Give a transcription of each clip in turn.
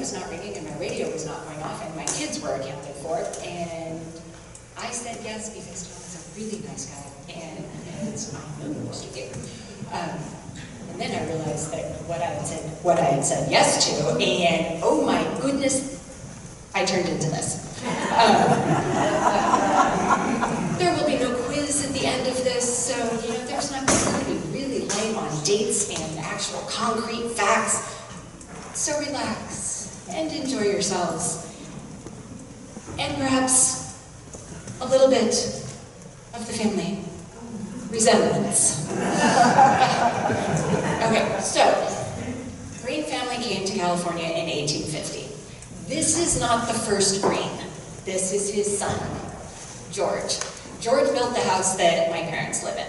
was not ringing and my radio was not going off and my kids were accounted for. And I said yes because Tom is a really nice guy and it's most of you. And then I realized that what I had said yes to, and oh my goodness, I turned into this. There will be no quiz at the end of this, so there's not going to be really lame on dates and actual concrete facts. So relax and enjoy yourselves. And perhaps a little bit of the family resemblance. Okay, so Green family came to California in 1850. This is not the first Green. This is his son, George. George built the house that my parents live in.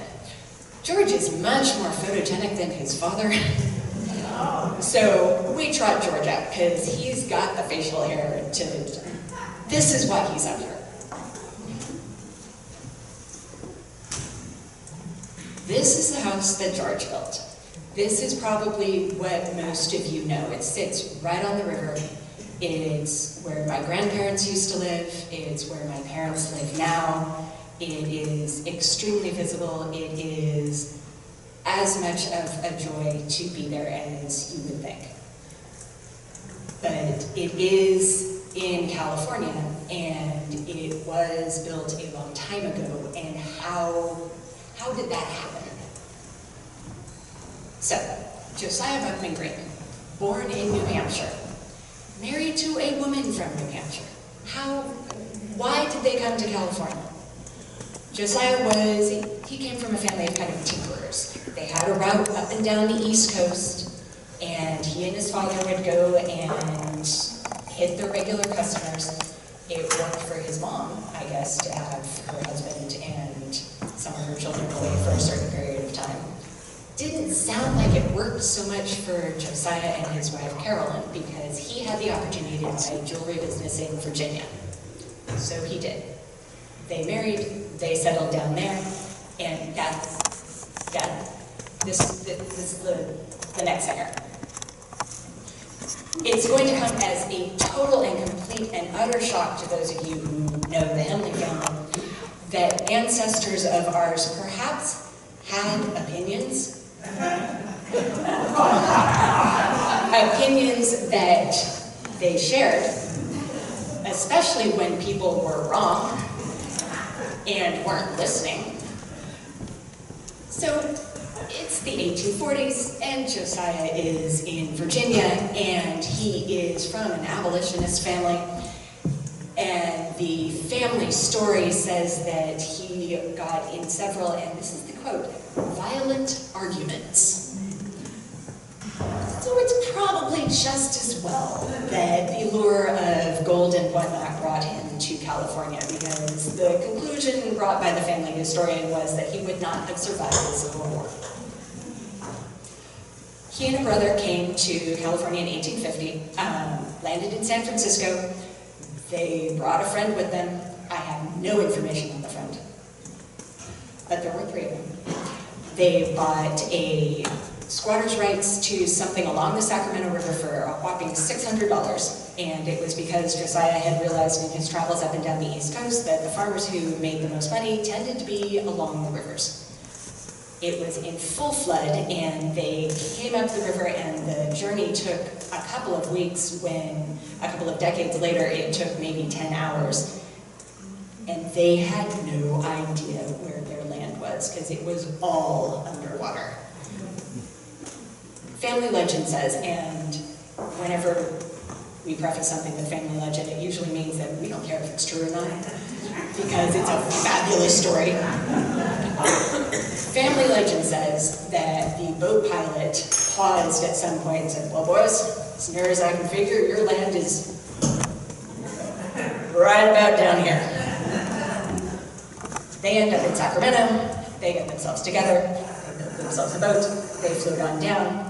George is much more photogenic than his father. So we trot George out because he's got the facial hair to... This is why he's up here. This is the house that George built. This is probably what most of you know. It sits right on the river. It's where my grandparents used to live. It's where my parents live now. It is extremely visible. It is as much of a joy to be there as you would think. But it is in California, and it was built a long time ago, and how did that happen? So, Josiah Buckman Green, born in New Hampshire, married to a woman from New Hampshire. Why did they come to California? Josiah he came from a family of kind of tinkerers. They had a route up and down the East Coast, and he and his father would go and hit their regular customers. It worked for his mom, I guess, to have her husband and some of her children away for a certain period of time. Didn't sound like it worked so much for Josiah and his wife Carolyn, because he had the opportunity to buy a jewelry business in Virginia. So he did. They married, they settled down there, and this is the next singer. It's going to come as a total and complete and utter shock to those of you who know the Henley family that ancestors of ours perhaps had opinions. Opinions that they shared, especially when people were wrong and weren't listening. So it's the 1840s, and Josiah is in Virginia, and he is from an abolitionist family. And the family story says that he got in several, and this is the quote, violent arguments. So it's probably just as well that the lure of gold and whatnot brought him to California, because the conclusion brought by the family historian was that he would not have survived the Civil War. He and a brother came to California in 1850, landed in San Francisco. They brought a friend with them. I have no information on the friend, but there were 3 of them. They bought a squatter's rights to something along the Sacramento River for a whopping $600, and it was because Josiah had realized in his travels up and down the East Coast that the farmers who made the most money tended to be along the rivers. It was in full flood, and they came up the river, and the journey took a couple of weeks when, a couple of decades later, it took maybe 10 hours. And they had no idea where their land was, because it was all underwater. Family legend says, and whenever we preface something with family legend, it usually means that we don't care if it's true or not, because it's a fabulous story. Family legend says that the boat pilot paused at some point and said, well, boys, as near as I can figure, your land is right about down here. They end up in Sacramento, they get themselves together, they build themselves a boat, they float on down.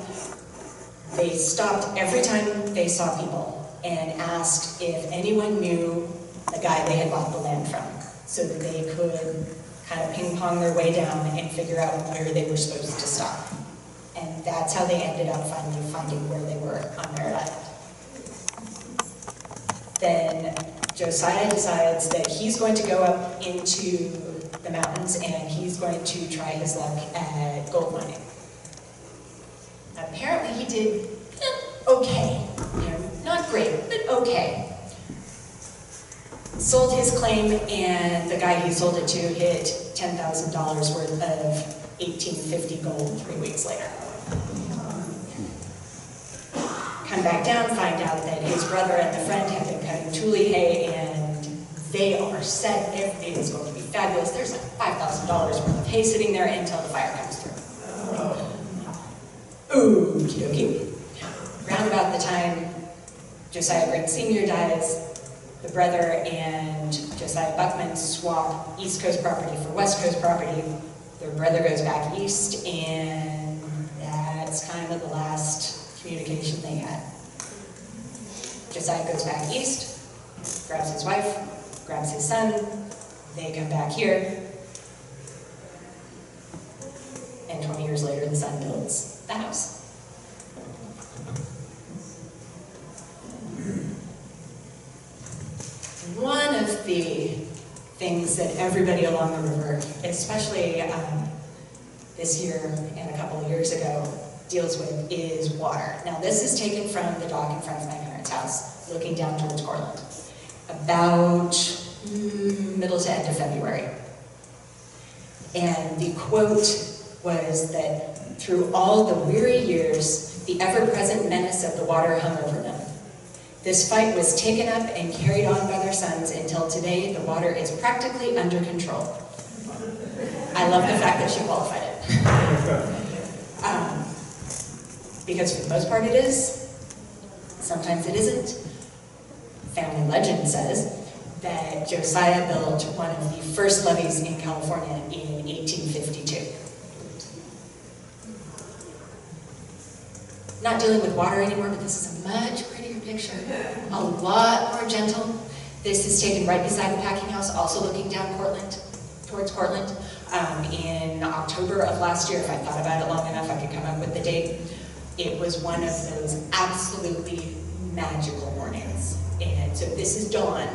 They stopped every time they saw people and asked if anyone knew the guy they had bought the land from, so that they could kind of ping-pong their way down and figure out where they were supposed to stop. And that's how they ended up finally finding where they were on their island. Josiah decides that he's going to go up into the mountains and he's going to try his luck at gold mining. Apparently he did okay. You know, not great, but okay. Sold his claim, and the guy he sold it to hit $10,000 worth of 1850 gold 3 weeks later. Come back down, find out that his brother and the friend have been cutting tule hay, and they are set. Everything is going to be fabulous. There's like $5,000 worth of hay sitting there until the fire comes through. Okie dokie. Round about the time Josiah Green Sr. dies, the brother and Josiah Buckman swap East Coast property for West Coast property. Their brother goes back east, and that's kind of the last communication they had. Josiah goes back east, grabs his wife, grabs his son, they come back here, and 20 years later the son builds the house. One of the things that everybody along the river, especially this year and a couple of years ago, deals with is water. Now this is taken from the dock in front of my parents' house, looking down towards Cortland, about middle to end of February. And the quote was that through all the weary years, the ever-present menace of the water hung over them. This fight was taken up and carried on by their sons until today the water is practically under control. I love the fact that she qualified it. Because for the most part it is, sometimes it isn't. Family legend says that Josiah built one of the first levees in California in 1852. Not dealing with water anymore, but this is a much prettier picture. A lot more gentle. This is taken right beside the packing house, also looking down Cortland, towards Cortland. In October of last year, if I thought about it long enough, I could come up with the date. It was one of those absolutely magical mornings. And so this is dawn,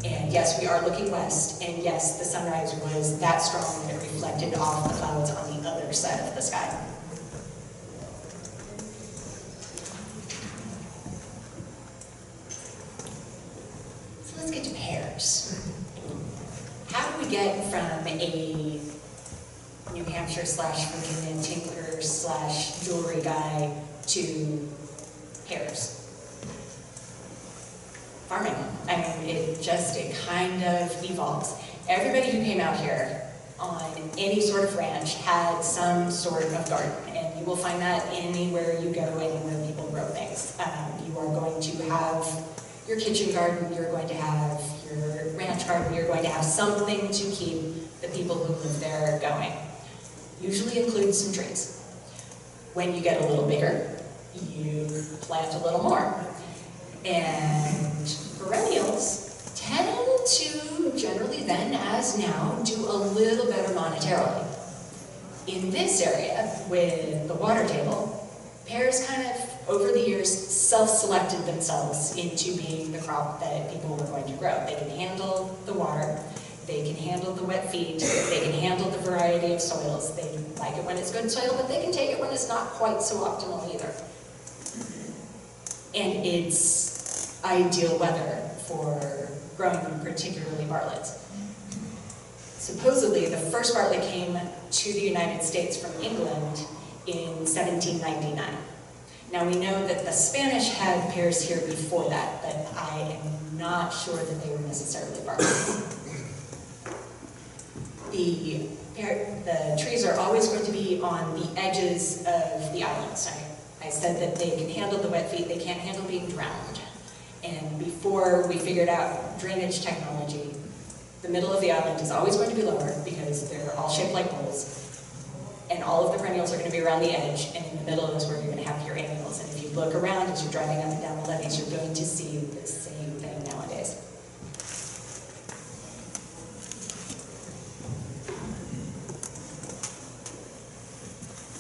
and yes, we are looking west, and yes, the sunrise was that strong that it reflected off the clouds on the other side of the sky. So let's get to Pears. How do we get from a New Hampshire / Virginia tinker / jewelry guy to Pears? Farming. I mean, it kind of evolves. Everybody who came out here on any sort of ranch had some sort of garden, and you will find that anywhere you go, anywhere people grow things. You are going to have your kitchen garden, you're going to have your ranch garden, you're going to have something to keep the people who live there going. Usually includes some trees. When you get a little bigger, you plant a little more. And perennials tend to, generally then as now, do a little better monetarily. In this area, with the water table, Pears kind of, over the years, self-selected themselves into being the crop that people were going to grow. They can handle the water, they can handle the wet feet, they can handle the variety of soils. They like it when it's good soil, but they can take it when it's not quite so optimal either. And it's ideal weather for growing particularly bartlets. Supposedly, the first bartlett came to the United States from England in 1799. Now we know that the Spanish had pears here before that, but I am not sure that they were necessarily bartlets. The trees are always going to be on the edges of the islands. I said that they can handle the wet feet, they can't handle being drowned. And before we figured out drainage technology, the middle of the island is always going to be lower because they're all shaped like bowls. And all of the perennials are going to be around the edge, and in the middle is where you're going to have your annuals. And if you look around as you're driving up and down the levees, you're going to see the same thing nowadays.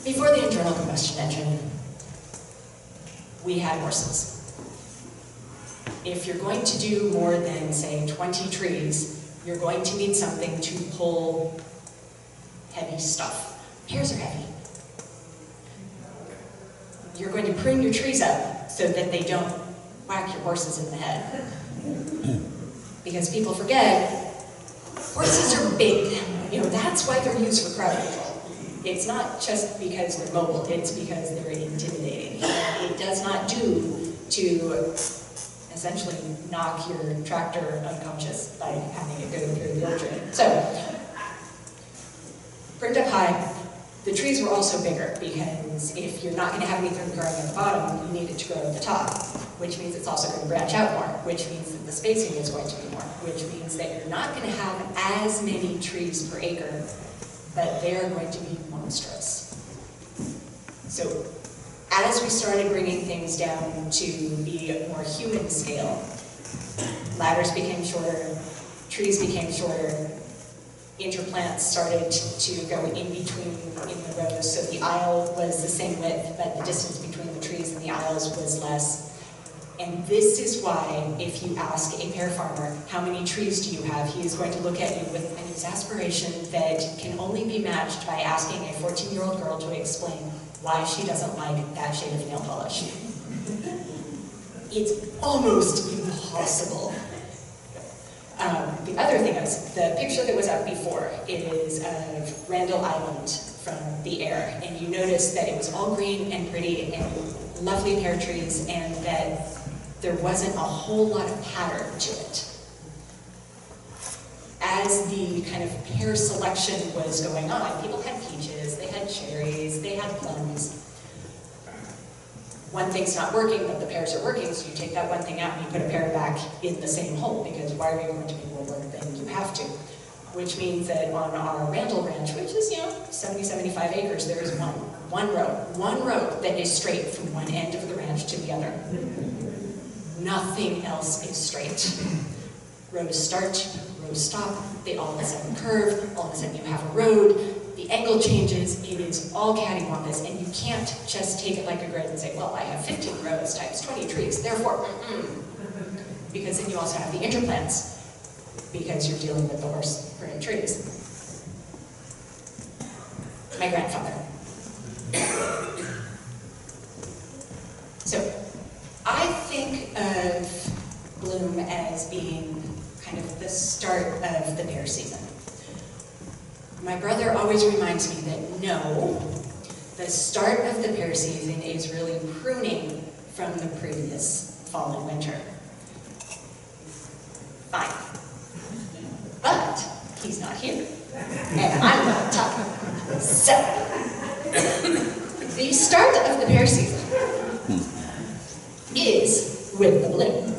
Before the internal combustion engine, we had horses. if you're going to do more than, say, 20 trees, you're going to need something to pull heavy stuff. Pears are heavy. You're going to prune your trees up so that they don't whack your horses in the head. Because people forget, horses are big. You know, that's why they're used for crowd control. It's not just because they're mobile, it's because they're intimidating. It does not do to essentially knock your tractor unconscious by having it go through the orchard. So, pruned up high. The trees were also bigger because if you're not going to have anything growing at the bottom, you need it to grow at the top, which means it's also going to branch out more, which means that the spacing is going to be more, which means that you're not going to have as many trees per acre, but they're going to be monstrous. So as we started bringing things down to the more human scale, ladders became shorter, trees became shorter, interplants started to go in between in the rows, so the aisle was the same width, but the distance between the trees and the aisles was less. And this is why, if you ask a pear farmer, how many trees do you have, he is going to look at you with an exasperation that can only be matched by asking a 14-year-old girl to explain why she doesn't like that shade of nail polish. It's almost impossible. The other thing is, the picture that was up before is of Randall Island from the air, and you notice that it was all green and pretty and lovely pear trees, and that there wasn't a whole lot of pattern to it. As the kind of pear selection was going on, people had peaches, they had cherries, they had plums. One thing's not working, but the pears are working, so you take that one thing out and you put a pear back in the same hole, because why are you going to make more work than you have to? Which means that on our Randall Ranch, which is, 70, 75 acres, there is one row that is straight from one end of the ranch to the other. Nothing else is straight. Rows start, rows stop, they all of a sudden curve, all of a sudden you have a road, the angle changes, it is all cattywampus, and you can't just take it like a grid and say, well, I have 15 rows times 20 trees, therefore, because then you also have the interplants, because you're dealing with the horse-pruned trees. My grandfather. So, I think of bloom as being kind of the start of the pear season. My brother always reminds me that no, the start of the pear season is really pruning from the previous fall and winter. Fine. But he's not here, and I'm not talking. So, the start of the pear season is with the bloom.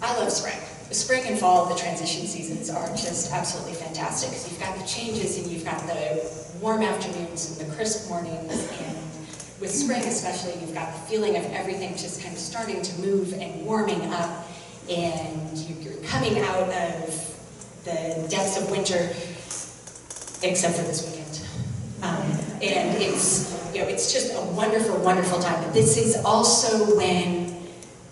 I love spring. Spring and fall, the transition seasons, are just absolutely fantastic. So you've got the changes, and you've got the warm afternoons and the crisp mornings, and with spring especially, you've got the feeling of everything just kind of starting to move and warming up, and you're coming out of the depths of winter, except for this weekend. And it's just a wonderful, wonderful time. But this is also when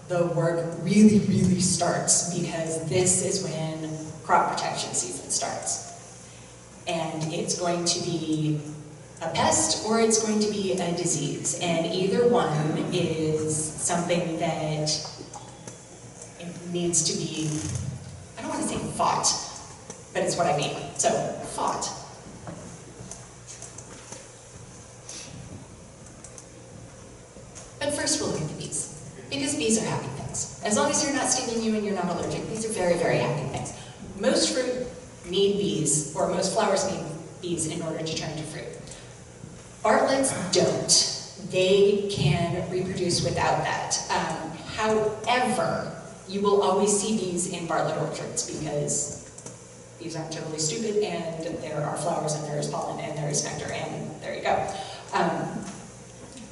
the work really, really starts, because this is when crop protection season starts. And it's going to be a pest or it's going to be a disease. And either one is something that needs to be, I don't want to say fought, but it's what I mean. So, fought. But first we'll look at the bees. Because bees are happy things. As long as they're not stinging you and you're not allergic, these are very, very happy things. Most fruit need bees, or most flowers need bees in order to turn to fruit. Bartletts don't. They can reproduce without that. However, you will always see bees in Bartlett orchards, because bees aren't totally stupid, and there are flowers, and there is pollen, and there is nectar, and there you go.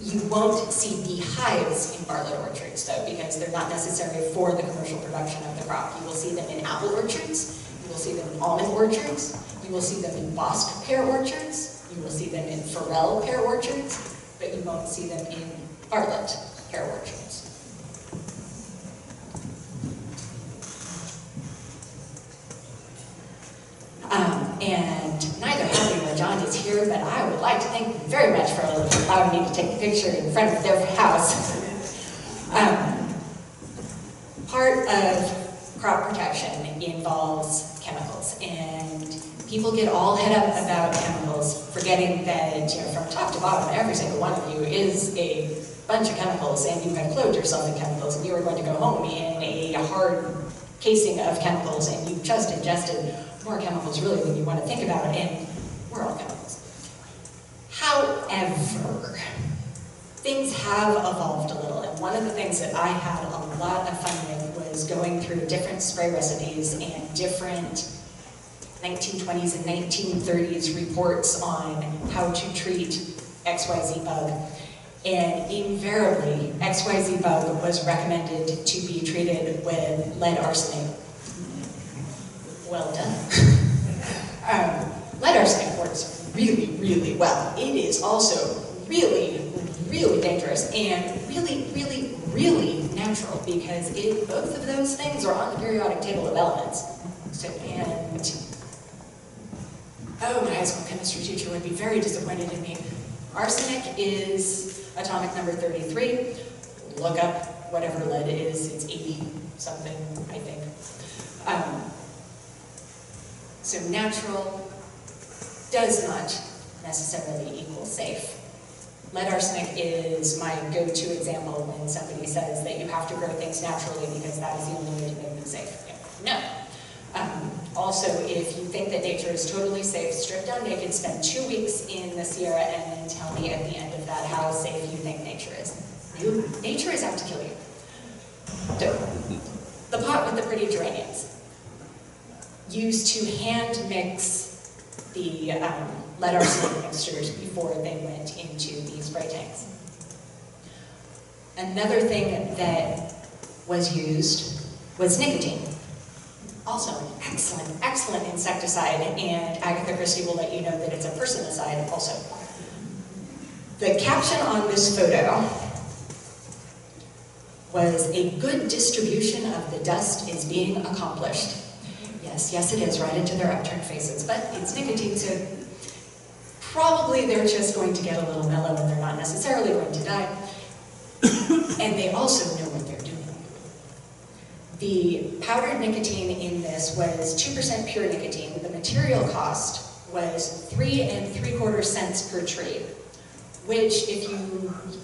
You won't see beehives in Bartlett orchards, though, because they're not necessary for the commercial production of the crop. You will see them in apple orchards, you will see them in almond orchards, you will see them in Bosc pear orchards, you will see them in Farrell pear orchards, but you won't see them in Bartlett pear orchards. very much for allowing me to take a picture in front of their house. Part of crop protection involves chemicals, and people get all head up about chemicals, forgetting that, you know, from top to bottom, every single one of you is a bunch of chemicals, and you have clothed yourself in chemicals, and you are going to go home in a hard casing of chemicals, and you've just ingested more chemicals really than you want to think about, and we're all chemicals. However, things have evolved a little, and one of the things that I had a lot of fun with was going through different spray recipes and different 1920s and 1930s reports on how to treat XYZ bug. And invariably, XYZ bug was recommended to be treated with lead arsenate. Well done. Lead arsenate works really, really well. It is also really, really dangerous and really, really, really natural, because both of those things are on the periodic table of elements. So, my high school chemistry teacher would be very disappointed in me. Arsenic is atomic number 33. Look up whatever lead is. It's 80 something, I think. So natural does not necessarily equal safe. Lead arsenic is my go-to example when somebody says that you have to grow things naturally because that is the only way to make them safe. No. Also, if you think that nature is totally safe, strip down naked, spend 2 weeks in the Sierra, and then tell me at the end of that how safe you think nature is. Nature is out to kill you. The pot with the pretty geraniums. Used to hand mix the lead arsenic mixtures before they went into the spray tanks. Another thing that was used was nicotine. Also, excellent, excellent insecticide, and Agatha Christie will let you know that it's a personicide also. The caption on this photo was, "A good distribution of the dust is being accomplished." Yes, yes it is, right into their upturned faces, but it's nicotine, so probably they're just going to get a little mellow and they're not necessarily going to die. And they also know what they're doing. The powdered nicotine in this was 2% pure nicotine. The material cost was 3 3/4 cents per tree, which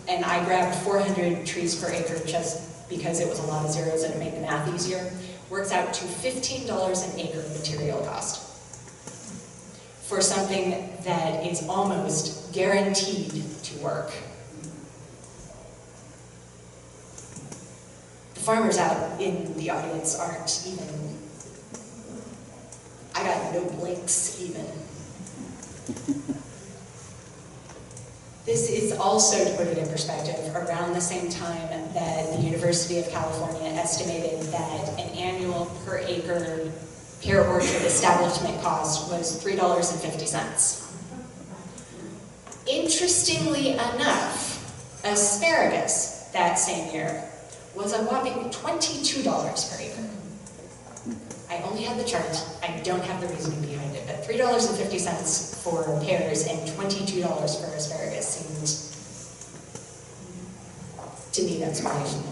and I grabbed 400 trees per acre just because it was a lot of zeros and it made the math easier, works out to $15 an acre material cost for something that is almost guaranteed to work. Farmers out in the audience aren't even, I got no blinks even. This is also, to put it in perspective, around the same time that the University of California estimated that an annual per acre pear orchard establishment cost was $3.50. Interestingly enough, asparagus that same year was a whopping $22 per acre. I only have the chart, I don't have the reasoning behind it, but $3.50 for pears and $22 for asparagus seems to need explanation.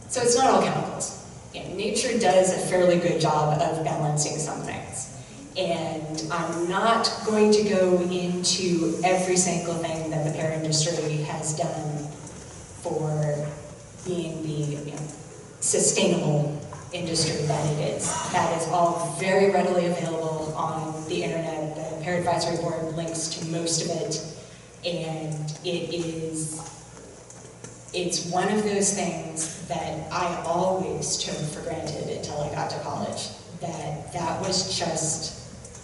So it's not all chemicals. Yeah, nature does a fairly good job of balancing some things. And I'm not going to go into every single thing that the pear industry has done for being the sustainable industry that it is. That is all very readily available on the internet. The Pear Advisory Board links to most of it, and it's one of those things that I always took for granted until I got to college. That was just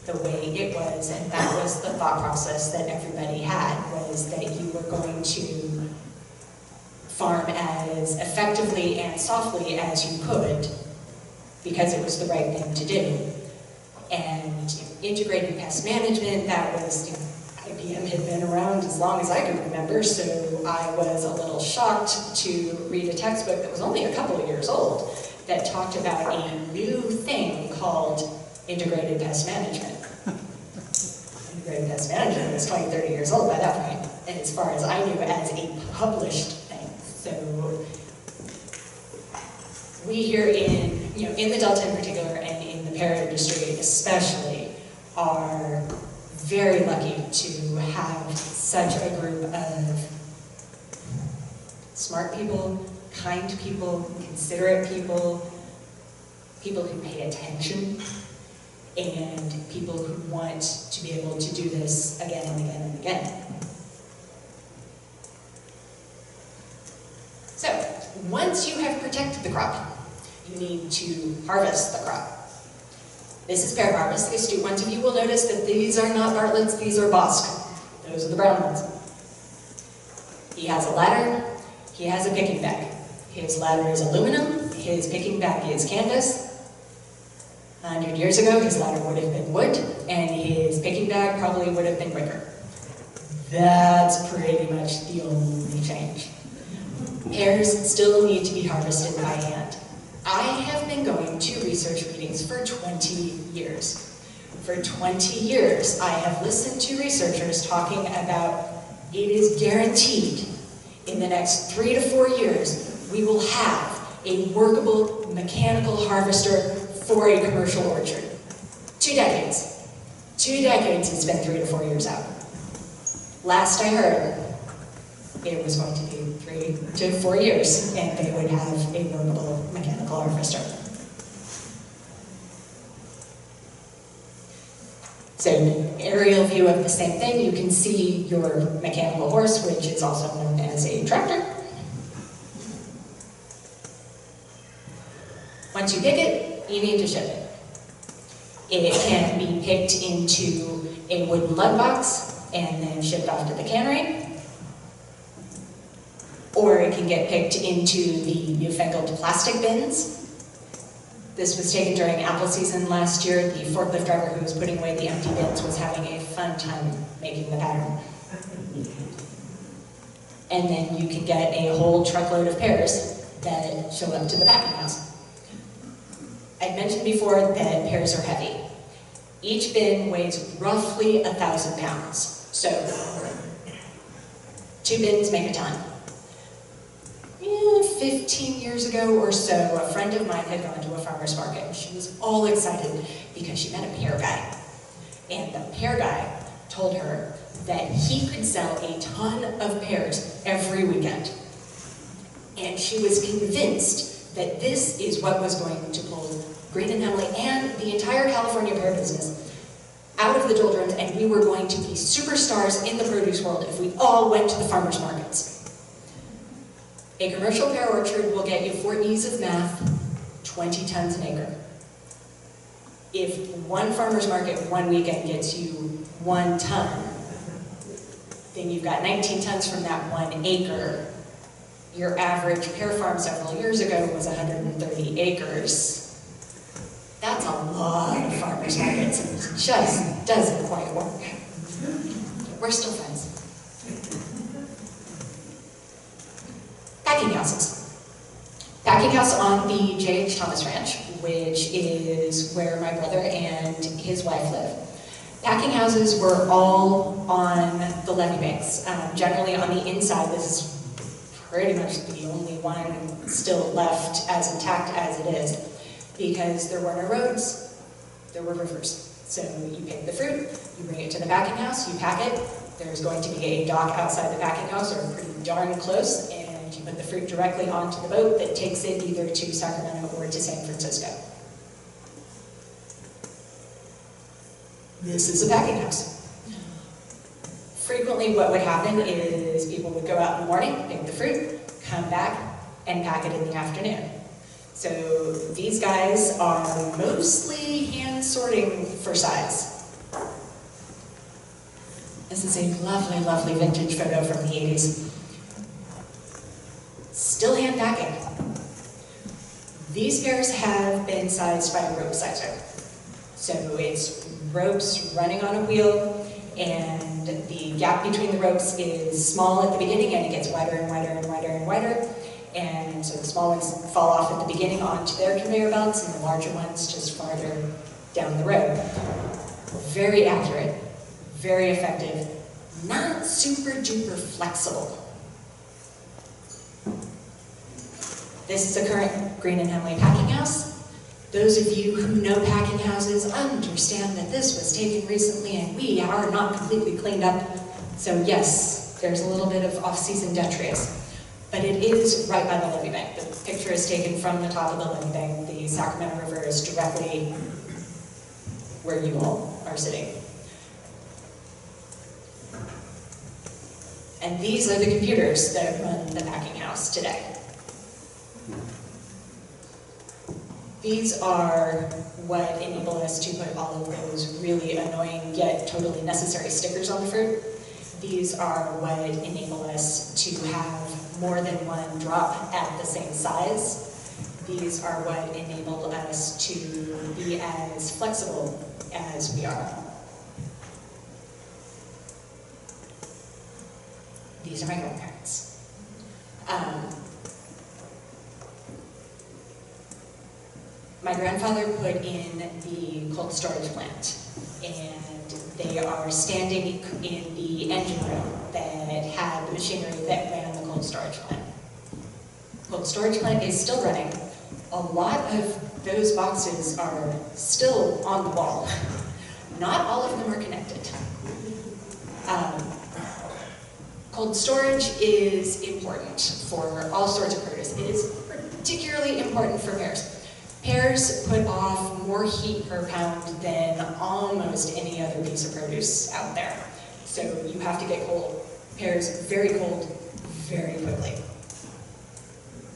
the way it was, and that was the thought process that everybody had, was that you were going to farm as effectively and softly as you could because it was the right thing to do. And integrated pest management, that was, IBM had been around as long as I could remember, so I was a little shocked to read a textbook that was only a couple of years old that talked about a new thing called integrated pest management. Integrated pest management was 20, 30 years old by that point, and as far as I knew, as a published thing. So we here in the Delta in particular, and in the pear industry especially, are very lucky to have such a group of smart people, kind people, considerate people, people who pay attention, and people who want to be able to do this again and again and again. So, once you have protected the crop, you need to harvest the crop. This is pear harvest. The astute ones of you will notice that these are not Bartlett's, these are Bosc. Those are the brown ones. He has a ladder, he has a picking bag. His ladder is aluminum, his picking bag is canvas. 100 years ago, his ladder would have been wood, and his picking bag probably would have been wicker. That's pretty much the only change. Pears still need to be harvested by hand. I have been going to research meetings for 20 years. For 20 years, I have listened to researchers talking about it is guaranteed in the next 3 to 4 years we will have a workable mechanical harvester for a commercial orchard. 2 decades. 2 decades it's been 3 to 4 years out. Last I heard, it was going to be 3 to 4 years, and they would have a workable mechanical harvester. So an aerial view of the same thing, you can see your mechanical horse, which is also known as a tractor. Once you pick it, you need to ship it. It can be picked into a wooden lug box and then shipped off to the cannery. Or it can get picked into the newfangled plastic bins. This was taken during apple season last year. The forklift driver who was putting away the empty bins was having a fun time making the pattern. And then you can get a whole truckload of pears that show up to the packing house. I mentioned before that pears are heavy. Each bin weighs roughly 1,000 pounds. So 2 bins make a ton. 15 years ago or so, a friend of mine had gone to a farmer's market, and she was all excited because she met a pear guy. And the pear guy told her that he could sell a ton of pears every weekend. And she was convinced that this is what was going to pull Green and Hemley and the entire California pear business out of the doldrums, and we were going to be superstars in the produce world if we all went to the farmer's markets. A commercial pear orchard will get you, for ease of math, 20 tons an acre. If one farmer's market one weekend gets you 1 ton, then you've got 19 tons from that 1 acre. Your average pear farm several years ago was 130 acres. That's a lot of farmers markets. It just doesn't quite work. We're still friends. Packing houses. Packing house on the J.H. Thomas Ranch, which is where my brother and his wife live. Packing houses were all on the levee banks. Generally on the inside, this is pretty much the only one still left as intact as it is, because there were no roads, there were rivers. So you pick the fruit, you bring it to the packing house, you pack it. There's going to be a dock outside the packing house, or pretty darn close, and you put the fruit directly onto the boat that takes it either to Sacramento or to San Francisco. This is a packing house. Frequently what would happen is people would go out in the morning, pick the fruit, come back, and pack it in the afternoon. So these guys are mostly hand sorting for size. This is a lovely, lovely vintage photo from the 80s. Still hand packing. These pears have been sized by a rope sizer. So it's ropes running on a wheel, and the gap between the ropes is small at the beginning, and it gets wider and wider and wider and wider. And so the small ones fall off at the beginning onto their conveyor belts, and the larger ones just farther down the road. Very accurate, very effective, not super duper flexible. This is a current Green and Hemley packing house. Those of you who know packing houses understand that this was taken recently and we are not completely cleaned up. So yes, there's a little bit of off-season detritus. But it is right by the levee bank. The picture is taken from the top of the levee bank. The Sacramento River is directly where you all are sitting. And these are the computers that run the packing house today. These are what enable us to put all of those really annoying yet totally necessary stickers on the fruit. These are what enable us to have more than one drop at the same size. These are what enable us to be as flexible as we are. These are my grandparents. My grandfather put in the cold storage plant, and they are standing in the engine room that had the machinery that ran the cold storage plant. Cold storage plant is still running. A lot of those boxes are still on the wall. Not all of them are connected. Cold storage is important for all sorts of produce. It is particularly important for pears. Pears put off more heat per pound than almost any other piece of produce out there. So you have to get pears very cold, very quickly.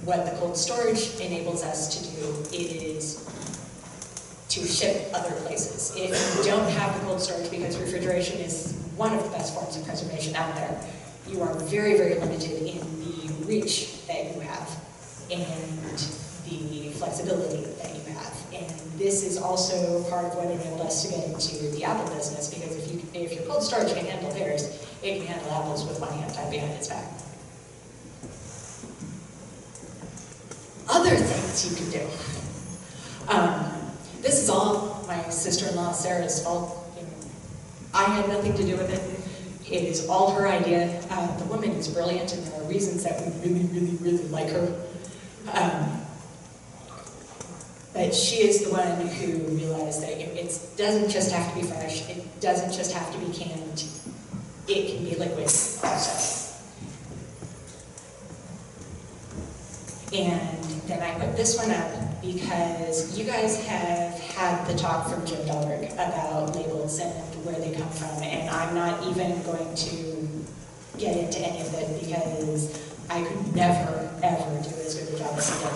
What the cold storage enables us to do is to ship other places. If you don't have the cold storage, because refrigeration is one of the best forms of preservation out there, you are very, very limited in the reach that you have and the flexibility that you have. And this is also part of what enabled us to get into the apple business, because if your cold storage can handle pears, it can handle apples with one hand tied behind its back. Other things you can do. This is all my sister-in-law Sarah's fault. I had nothing to do with it. It is all her idea. The woman is brilliant, and there are reasons that we really, really, really like her. But she is the one who realized that it doesn't just have to be fresh, it doesn't just have to be canned, it can be liquid also. And then I put this one up because you guys have had the talk from Jim Dahlberg about labels and where they come from, and I'm not even going to get into any of it because I could never, ever do as good a job as he did.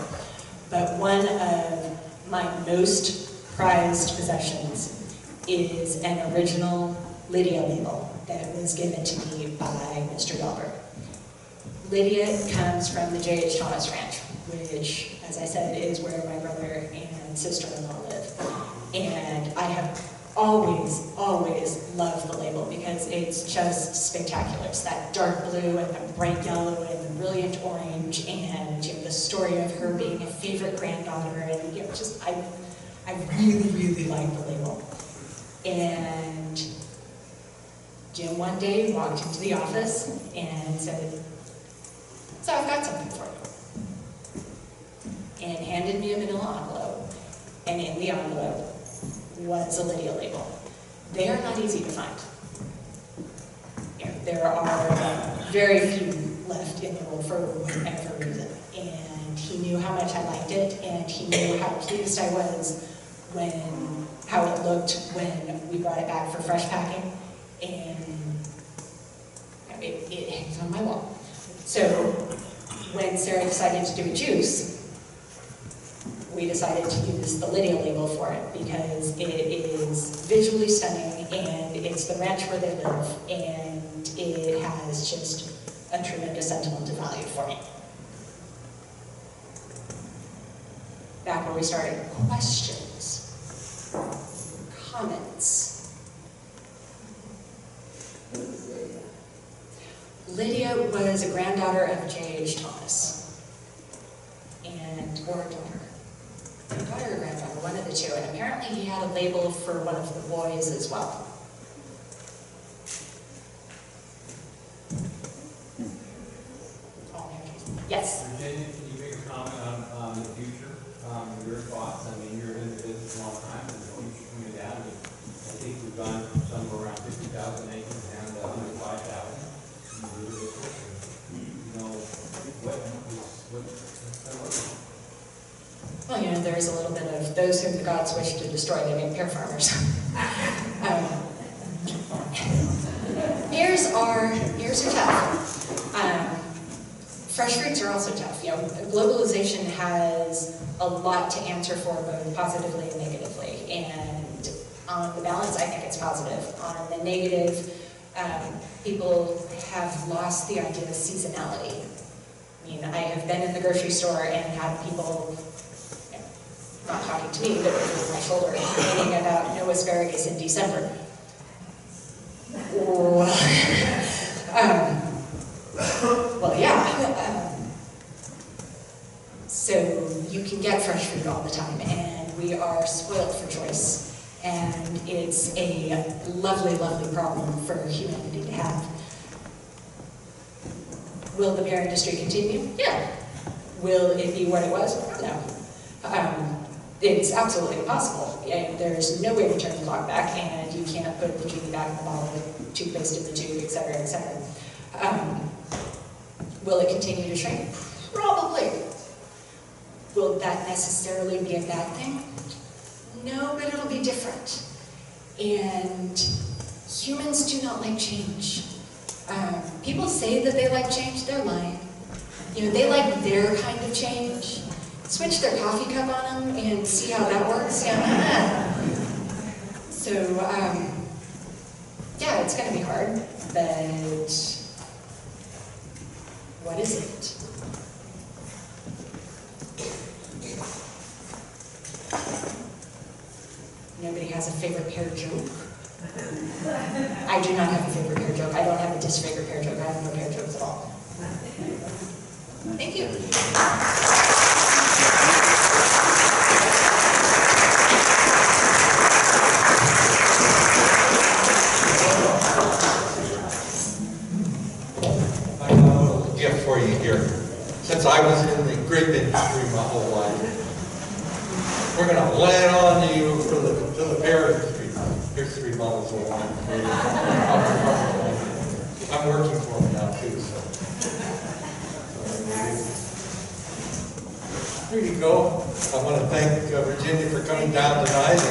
But one of my most prized possessions is an original Lydia label that was given to me by Mr. Dahlberg. Lydia comes from the J.H. Thomas Ranch, which, as I said, is where my brother and sister-in-law live. And I have always, always loved the label because it's just spectacular. It's that dark blue and the bright yellow and the brilliant orange, and the story of her being a favorite granddaughter, and I really, really like the label. And Jim one day walked into the office and said, "So I've got something for you," and handed me a manila envelope, and in the envelope was a Lydia label. They are not easy to find. There are very few left in the world for whatever reason, and he knew how much I liked it, and he knew how pleased I was how it looked when we brought it back for fresh packing, and it hangs on my wall. So when Sarah decided to do a juice, we decided to use the Lydia label for it because it is visually stunning, and it's the ranch where they live, and it has just a tremendous sentimental value for me. Back where we started, questions, comments. Lydia was a granddaughter of J.H. Thomas. or a daughter. A daughter or granddaughter, one of the two. And apparently he had a label for one of the boys as well. Yes? Virginia, can you make a comment on the future, your thoughts? I mean, you're in the business a long time, and the future coming down. I think we've gone somewhere around 50,000 acres down to under 5,000. You know, Well, you know, there is a little bit of those whom the gods wish to destroy, they make pear farmers. Pears are tough. Fresh fruits are also tough. You know, globalization has a lot to answer for, both positively and negatively. And on the balance, I think it's positive. On the negative, people have lost the idea of seasonality. I mean, I have been in the grocery store and had people, you know, not talking to me, but over my shoulder, complaining about no asparagus in December. Well, yeah. So you can get fresh fruit all the time, and we are spoiled for choice. And it's a lovely, lovely problem for humanity to have. Will the pear industry continue? Yeah. Will it be what it was? No. It's absolutely impossible. There's no way to turn the clock back, and you can't put the genie back in the bottle, the toothpaste in the tube, etc., etc. Will it continue to shrink? Probably. Will that necessarily be a bad thing? No, but it'll be different. And humans do not like change. People say that they like change, they're lying. You know, they like their kind of change. Switch their coffee cup on them and see how that works. Yeah. So, yeah, it's going to be hard, but what is it? Nobody has a favorite pear joke. I do not have a favorite pear joke. I don't have a disfavorite pear joke. I have no pear jokes at all. Thank you. I have a little gift for you here. Since I was in the grape industry my whole life, we're going to lay it on to you for the pear industry. Here's 3 bottles of wine for you. I'm working for them now too, so. Here you go. I want to thank Virginia for coming down tonight.